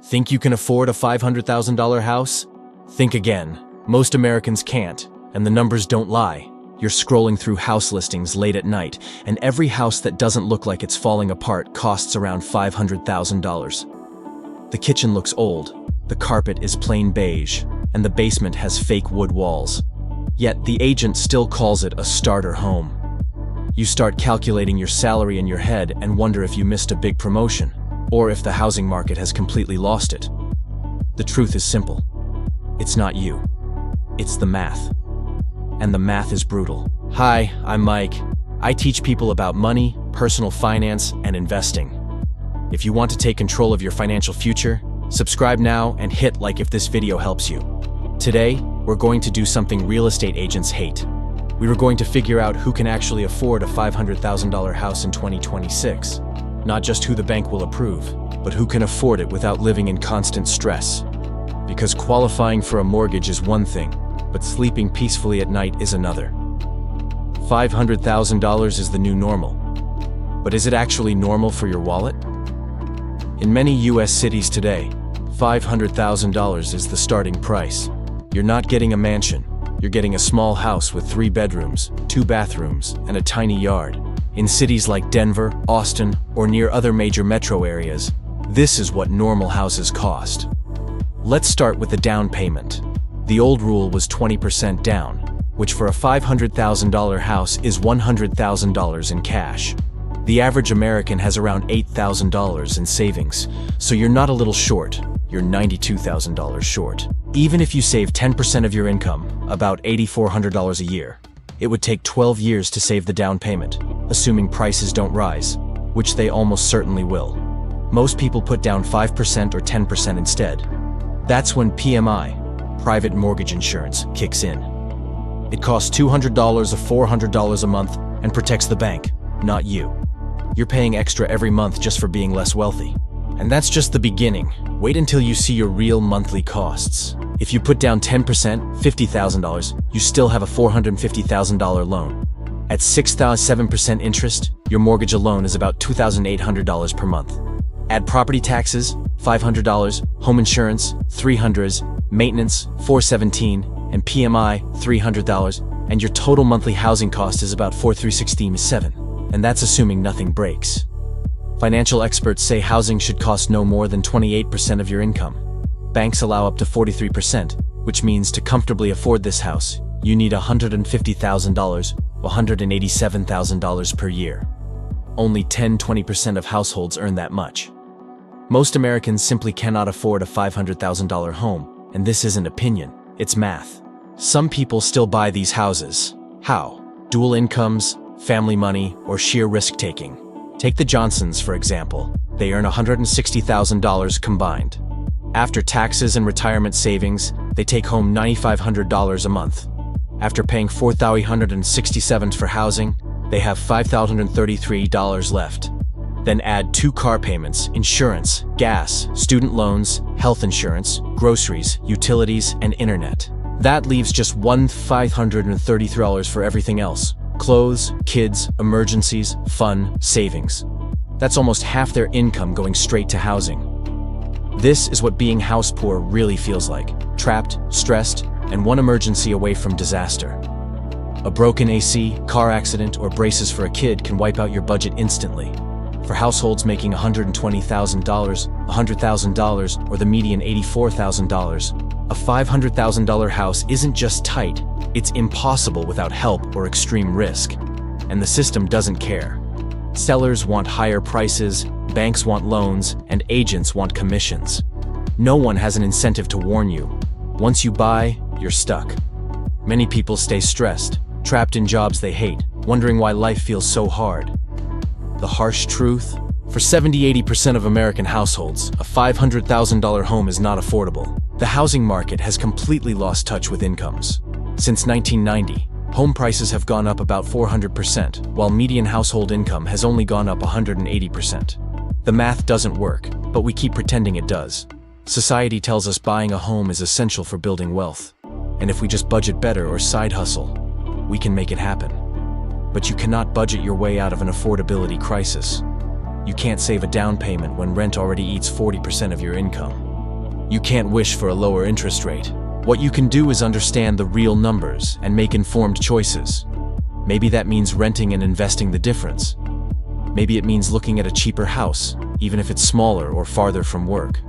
Think you can afford a $500,000 house? Think again. Most Americans can't, and the numbers don't lie. You're scrolling through house listings late at night, and every house that doesn't look like it's falling apart costs around $500,000. The kitchen looks old, the carpet is plain beige, and the basement has fake wood walls. Yet the agent still calls it a starter home. You start calculating your salary in your head and wonder if you missed a big promotion, or if the housing market has completely lost it. The truth is simple. It's not you. It's the math. And the math is brutal. Hi, I'm Mike. I teach people about money, personal finance, and investing. If you want to take control of your financial future, subscribe now and hit like if this video helps you. Today, we're going to do something real estate agents hate. We were going to figure out who can actually afford a $500,000 house in 2026. Not just who the bank will approve, but who can afford it without living in constant stress. Because qualifying for a mortgage is one thing, but sleeping peacefully at night is another. $500,000 is the new normal. But is it actually normal for your wallet? In many US cities today, $500,000 is the starting price. You're not getting a mansion. You're getting a small house with 3 bedrooms, 2 bathrooms, and a tiny yard. In cities like Denver, Austin, or near other major metro areas, this is what normal houses cost. Let's start with the down payment. The old rule was 20% down, which for a $500,000 house is $100,000 in cash. The average American has around $8,000 in savings, so you're not a little short, you're $92,000 short. Even if you save 10% of your income, about $8,400 a year, it would take 12 years to save the down payment, assuming prices don't rise, which they almost certainly will. Most people put down 5% or 10% instead. That's when PMI, private mortgage insurance, kicks in. It costs $200 or $400 a month and protects the bank, not you. You're paying extra every month just for being less wealthy. And that's just the beginning. Wait until you see your real monthly costs. If you put down 10%, $50,000, you still have a $450,000 loan. At 6.7% interest, your mortgage alone is about $2,800 per month. Add property taxes, $500, home insurance, $300, maintenance, $417, and PMI, $300, and your total monthly housing cost is about $4,367, and that's assuming nothing breaks. Financial experts say housing should cost no more than 28% of your income. Banks allow up to 43%, which means to comfortably afford this house, you need $150,000, $187,000 per year. Only 10–20% of households earn that much. Most Americans simply cannot afford a $500,000 home, and this isn't opinion, it's math. Some people still buy these houses. How? Dual incomes, family money, or sheer risk-taking. Take the Johnsons, for example. They earn $160,000 combined. After taxes and retirement savings, they take home $9,500 a month. After paying $4,367 for housing, they have $5,033 left. Then add 2 car payments, insurance, gas, student loans, health insurance, groceries, utilities, and internet. That leaves just $1,533 for everything else. Clothes, kids, emergencies, fun, savings. That's almost half their income going straight to housing. This is what being house poor really feels like. Trapped, stressed, and one emergency away from disaster. A broken AC, car accident, or braces for a kid can wipe out your budget instantly. For households making $120,000, $100,000, or the median $84,000, a $500,000 house isn't just tight, it's impossible without help or extreme risk. And the system doesn't care. Sellers want higher prices, banks want loans, and agents want commissions. No one has an incentive to warn you. Once you buy, you're stuck. Many people stay stressed, trapped in jobs they hate, wondering why life feels so hard. The harsh truth? For 70–80% of American households, a $500,000 home is not affordable. The housing market has completely lost touch with incomes. Since 1990, home prices have gone up about 400%, while median household income has only gone up 180%. The math doesn't work, but we keep pretending it does. Society tells us buying a home is essential for building wealth. And if we just budget better or side hustle, we can make it happen. But you cannot budget your way out of an affordability crisis. You can't save a down payment when rent already eats 40% of your income. You can't wish for a lower interest rate. What you can do is understand the real numbers and make informed choices. Maybe that means renting and investing the difference. Maybe it means looking at a cheaper house, even if it's smaller or farther from work.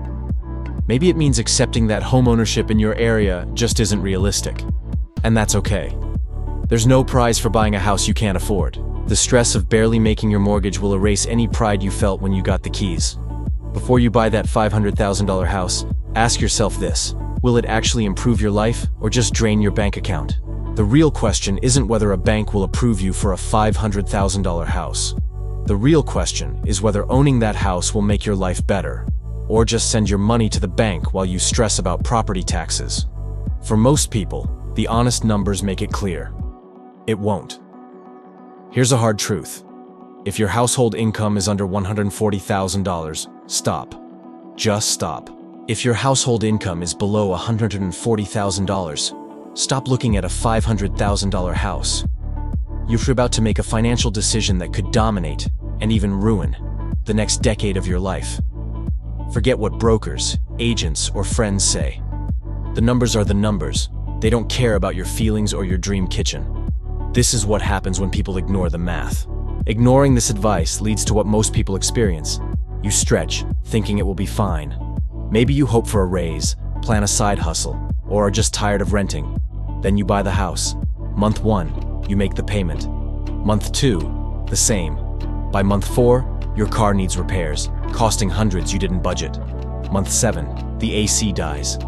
Maybe it means accepting that homeownership in your area just isn't realistic. And that's okay. There's no prize for buying a house you can't afford. The stress of barely making your mortgage will erase any pride you felt when you got the keys. Before you buy that $500,000 house, ask yourself this: will it actually improve your life or just drain your bank account? The real question isn't whether a bank will approve you for a $500,000 house. The real question is whether owning that house will make your life better, or just send your money to the bank while you stress about property taxes. For most people, the honest numbers make it clear. It won't. Here's a hard truth. If your household income is under $140,000, stop. Just stop. If your household income is below $140,000, stop looking at a $500,000 house. You're about to make a financial decision that could dominate and even ruin the next decade of your life. Forget what brokers, agents, or friends say. The numbers are the numbers. They don't care about your feelings or your dream kitchen. This is what happens when people ignore the math. Ignoring this advice leads to what most people experience. You stretch, thinking it will be fine. Maybe you hope for a raise, plan a side hustle, or are just tired of renting. Then you buy the house. Month 1, you make the payment. Month 2, the same. By month 4, your car needs repairs, costing hundreds you didn't budget. Month 7, the AC dies.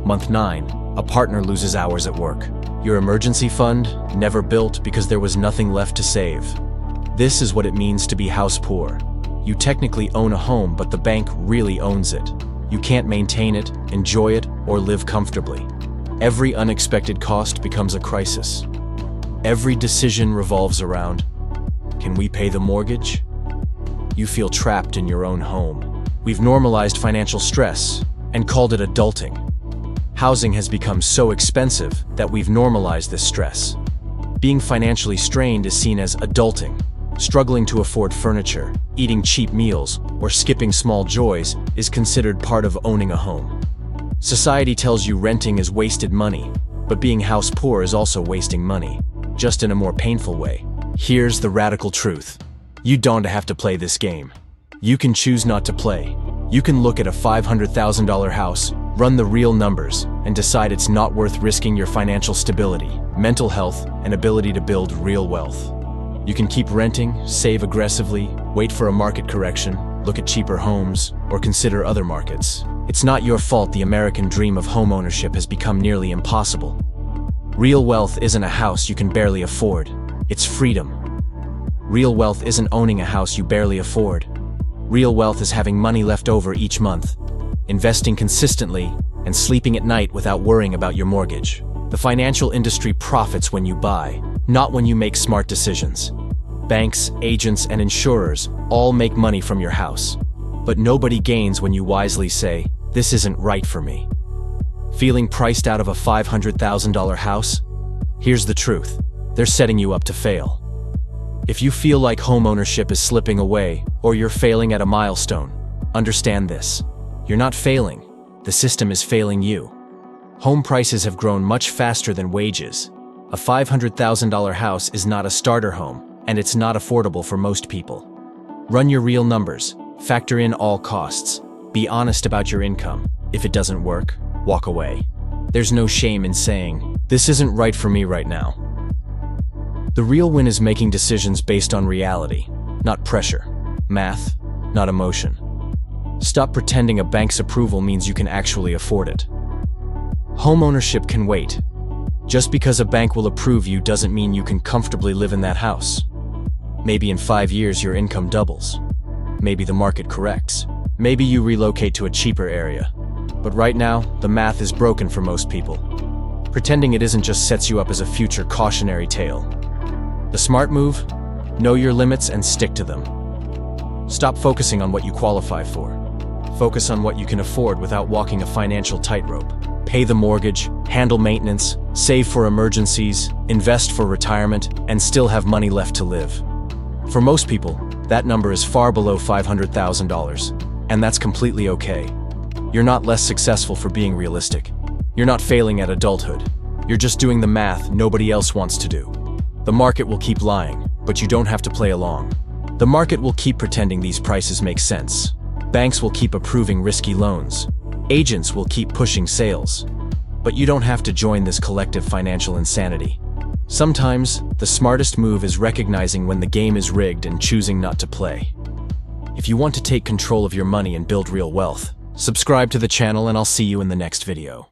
Month 9, a partner loses hours at work. Your emergency fund never built because there was nothing left to save. This is what it means to be house poor. You technically own a home, but the bank really owns it. You can't maintain it, enjoy it, or live comfortably. Every unexpected cost becomes a crisis. Every decision revolves around, can we pay the mortgage? You feel trapped in your own home. We've normalized financial stress and called it adulting. Housing has become so expensive that we've normalized this stress. Being financially strained is seen as adulting. Struggling to afford furniture, eating cheap meals, or skipping small joys is considered part of owning a home. Society tells you renting is wasted money, but being house poor is also wasting money, just in a more painful way. Here's the radical truth. You don't have to play this game. You can choose not to play. You can look at a $500,000 house, run the real numbers, and decide it's not worth risking your financial stability, mental health, and ability to build real wealth. You can keep renting, save aggressively, wait for a market correction, look at cheaper homes, or consider other markets. It's not your fault the American dream of homeownership has become nearly impossible. Real wealth isn't a house you can barely afford. It's freedom. Real wealth isn't owning a house you barely afford. Real wealth is having money left over each month, investing consistently, and sleeping at night without worrying about your mortgage. The financial industry profits when you buy, not when you make smart decisions. Banks, agents, and insurers all make money from your house. But nobody gains when you wisely say, "This isn't right for me." Feeling priced out of a $500,000 house? Here's the truth. They're setting you up to fail. If you feel like homeownership is slipping away, or you're failing at a milestone, understand this. You're not failing. The system is failing you. Home prices have grown much faster than wages. A $500,000 house is not a starter home, and it's not affordable for most people. Run your real numbers. Factor in all costs. Be honest about your income. If it doesn't work, walk away. There's no shame in saying, "This isn't right for me right now." The real win is making decisions based on reality, not pressure. Math, not emotion. Stop pretending a bank's approval means you can actually afford it. Homeownership can wait. Just because a bank will approve you doesn't mean you can comfortably live in that house. Maybe in 5 years your income doubles. Maybe the market corrects. Maybe you relocate to a cheaper area. But right now, the math is broken for most people. Pretending it isn't just sets you up as a future cautionary tale. The smart move? Know your limits and stick to them. Stop focusing on what you qualify for. Focus on what you can afford without walking a financial tightrope. Pay the mortgage, handle maintenance, save for emergencies, invest for retirement, and still have money left to live. For most people, that number is far below $500,000, and that's completely okay. You're not less successful for being realistic. You're not failing at adulthood. You're just doing the math nobody else wants to do. The market will keep lying, but you don't have to play along. The market will keep pretending these prices make sense. Banks will keep approving risky loans. Agents will keep pushing sales. But you don't have to join this collective financial insanity. Sometimes, the smartest move is recognizing when the game is rigged and choosing not to play. If you want to take control of your money and build real wealth, subscribe to the channel and I'll see you in the next video.